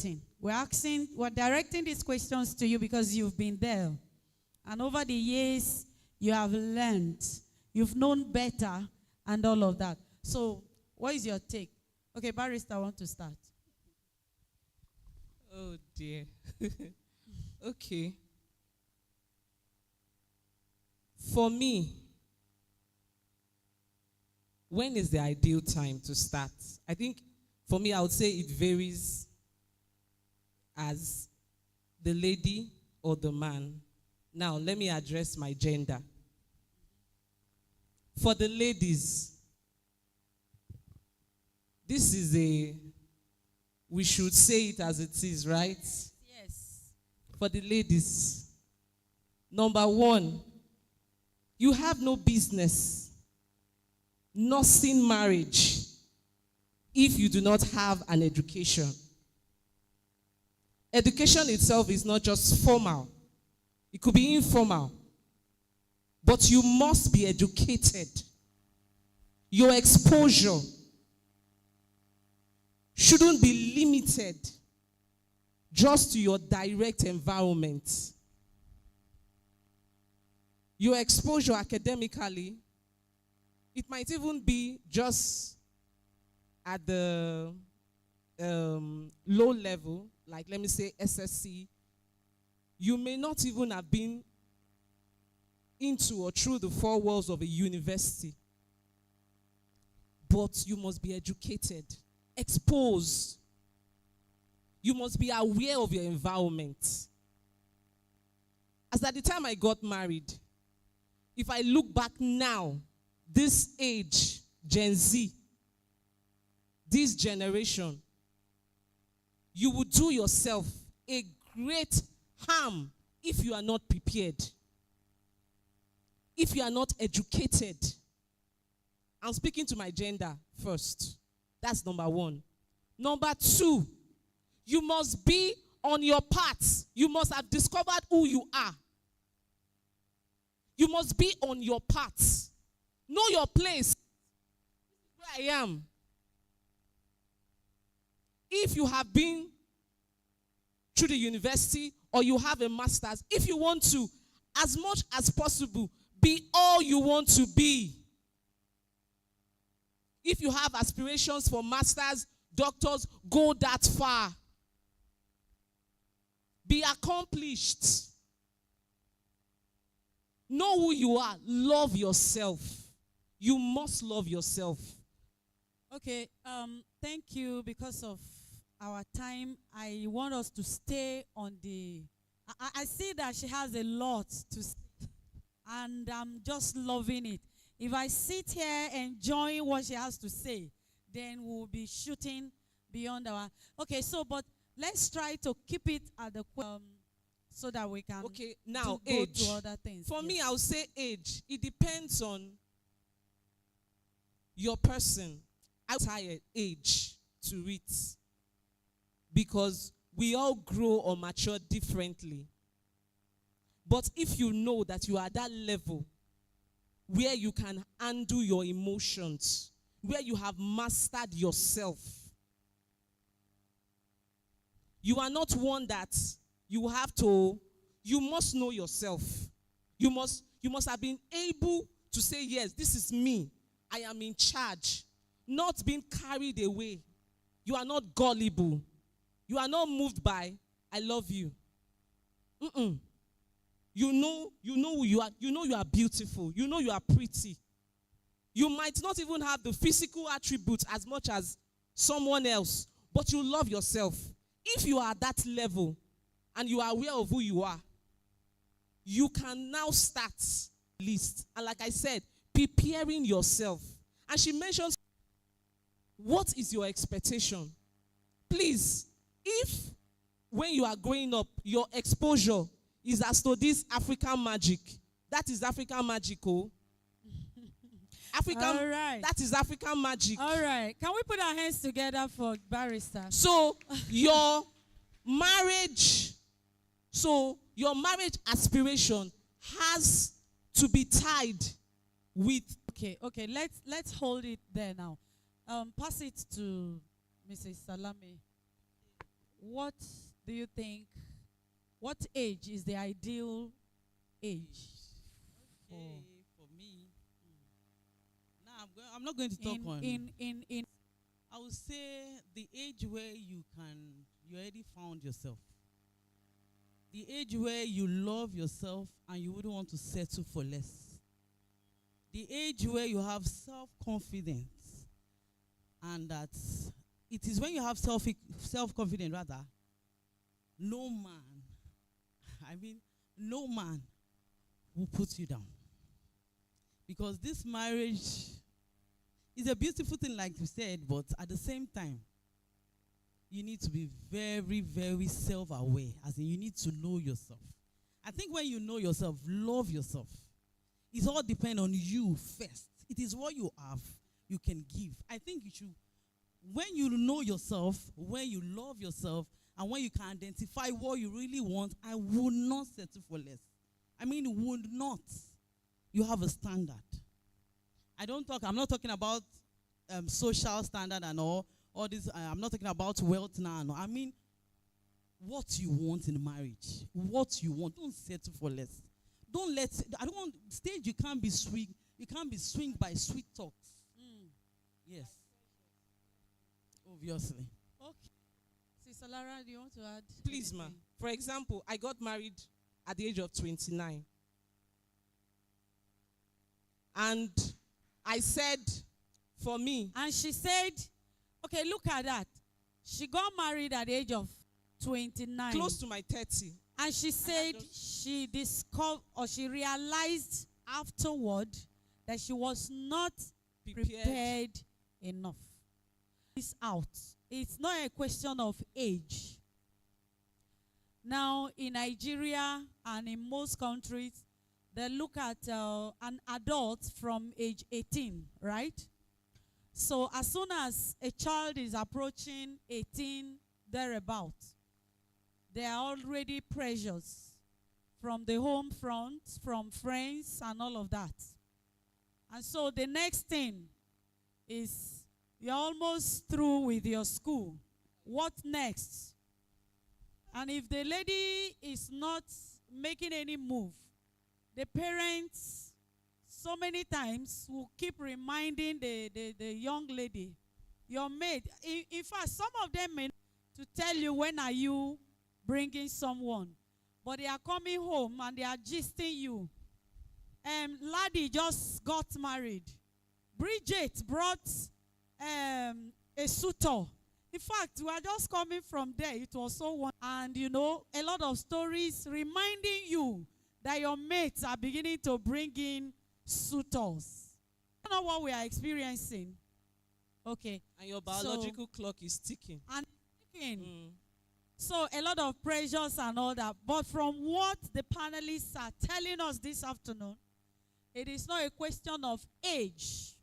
dating. We're directing these questions to you because you've been there. And over the years, you have learned, you've known better, and all of that. So, what is your take? Okay, Barrister, I want to start. Oh, dear. Okay. For me, when is the ideal time to start? I think, for me, I would say it varies as the lady or the man. Now, let me address my gender. For the ladies, this is we should say it as it is, right? Yes. For the ladies, number one, you have no business nursing marriage if you do not have an education. Education itself is not just formal. It could be informal. But you must be educated. Your exposure shouldn't be limited just to your direct environment. Your exposure academically, it might even be just at the low level, like let me say SSC. You may not even have been into or through the four walls of a university, but you must be educated, exposed. You must be aware of your environment. As at the time I got married, if I look back now, this age, Gen Z, this generation, you will do yourself a great harm if you are not prepared, if you are not educated. I'm speaking to my gender first. That's number one. Number two, you must be on your path. You must have discovered who you are. You must be on your path. Know your place. Where I am. If you have been through the university or you have a master's, if you want to, as much as possible, be all you want to be. If you have aspirations for masters, doctors, go that far. Be accomplished. Know who you are. Love yourself. You must love yourself. Okay, thank you. Because of our time, I want us to stay on the... I see that she has a lot to say, and I'm just loving it. If I sit here enjoying what she has to say, then we'll be shooting beyond our... Okay, so, but let's try to keep it at the... so that we can now go age. to other things. For me, I'll say age. It depends on your person. I tired age to it, because we all grow or mature differently. But if you know that you are at that level where you can handle your emotions, where you have mastered yourself, you are not one that you must know yourself. You must have been able to say, yes, this is me. I am in charge. Not being carried away. You are not gullible. You are not moved by, I love you. You know who you are. You know you are beautiful. You know you are pretty. You might not even have the physical attributes as much as someone else, but you love yourself. If you are at that level and you are aware of who you are, you can now start list. And like I said, preparing yourself. And she mentions, what is your expectation? Please, if when you are growing up, your exposure is as to this African magic, that is African magic, oh. African, all right. That is African magic. All right. Can we put our hands together for Barrister? So, your marriage aspiration has to be tied with... Okay, let's hold it there now. Pass it to Mrs. Salame. what do you think? What age is the ideal age for Okay, for me. Now I'm not going to talk on. in I would say the age where you already found yourself. The age where you love yourself and you wouldn't want to settle for less. The age where you have self-confidence, and that it is when you have self-confidence rather, no man, I mean, no man will put you down. Because this marriage is a beautiful thing, like you said, but at the same time, you need to be very, very self-aware, as in you need to know yourself. I think when you know yourself, love yourself, it all depends on you first. It is what you have, you can give. I think you should, when you know yourself, when you love yourself, and when you can identify what you really want, I would not settle for less. I mean, would not. You have a standard. I'm not talking about social standard and all this. I'm not talking about wealth now. No. I mean, what you want in marriage. What you want. Don't settle for less. I don't want stage you can't be swinged by sweet talks. Yes. Obviously. okay. Sister Lara, do you want to add? Please, ma. anything? For example, I got married at the age of 29. And I said, for me, And she said, okay, look at that. She got married at the age of 29. close to my 30, And she said she discovered or she realized afterward that she was not prepared enough. It's out. It's not a question of age. Now, in Nigeria and in most countries, they look at an adult from age 18, right? So as soon as a child is approaching 18, thereabout, there are already pressures from the home front, from friends, and all of that. And so the next thing is you're almost through with your school. What next? And if the lady is not making any move, the parents so many times will keep reminding the young lady, your maid. In fact, some of them may to tell you when are you bringing someone, but they are coming home and they are gisting you. Laddie just got married. Bridget brought a suitor. In fact, we are just coming from there. It was so wonderful. And you know, a lot of stories reminding you that your mates are beginning to bring in suitors. I don't know what we are experiencing. Okay. and your biological clock is ticking. And so a lot of pressures and all that. But from what the panelists are telling us this afternoon, it is not a question of age.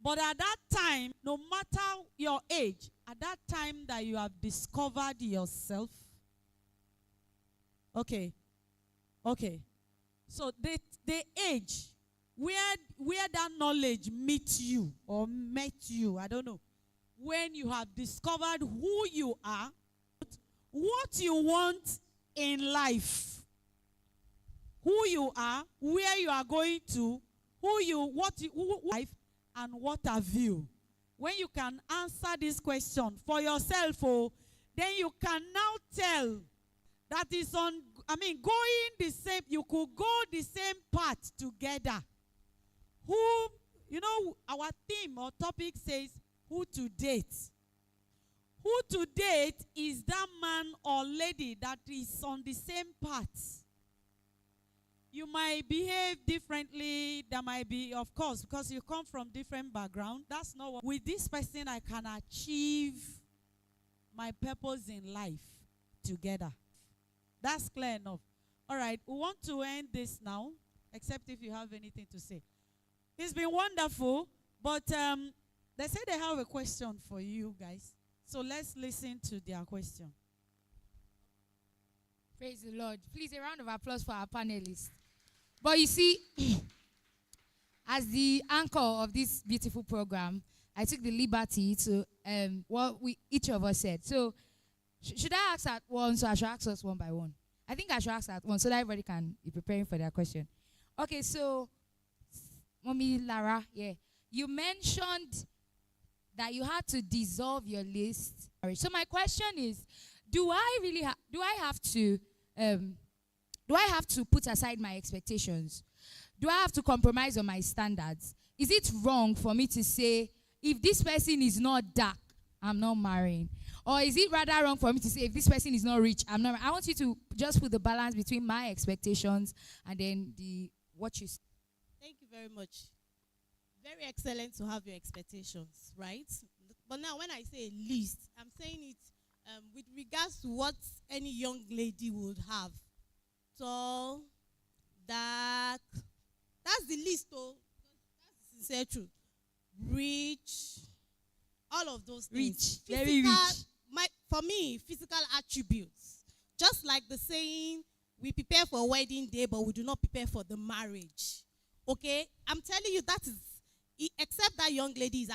But at that time, no matter your age, at that time that you have discovered yourself, okay. So the age where that knowledge meets you or met you, I don't know, when you have discovered who you are, what you want in life, who you are, where you are going to, who life, and what have you. When you can answer this question for yourself, then you can now tell that is going the same, you could go the same path together. Our theme or topic says who to date. Who to date is that man or lady that is on the same path. You might behave differently. There might be, of course, because you come from different background. That's not what. With this person, I can achieve my purpose in life together. That's clear enough. All right, we want to end this now, except if you have anything to say. It's been wonderful, but they say they have a question for you guys. So let's listen to their question. Praise the Lord. Please, a round of applause for our panelists. But you see, as the anchor of this beautiful program, I took the liberty to each of us said. So Should I ask at once, or I should ask us one by one? I think I should ask at once so that everybody can be preparing for their question. Okay, so, Mommy Lara, yeah, you mentioned that you had to dissolve your list. So my question is, do I really do I have to put aside my expectations? Do I have to compromise on my standards? Is it wrong for me to say, if this person is not dark, I'm not marrying? Or is it rather wrong for me to say, if this person is not rich, I'm not? I want you to just put the balance between my expectations and then what you say. Thank you very much. Very excellent to have your expectations, right? But now when I say list, I'm saying it with regards to what any young lady would have. Tall, dark. That's the list, though. That's the sincere truth. Rich. All of those things. Rich, very rich. For me, physical attributes. Just like the saying, we prepare for a wedding day, but we do not prepare for the marriage. Okay? I'm telling you, that is, except that young lady is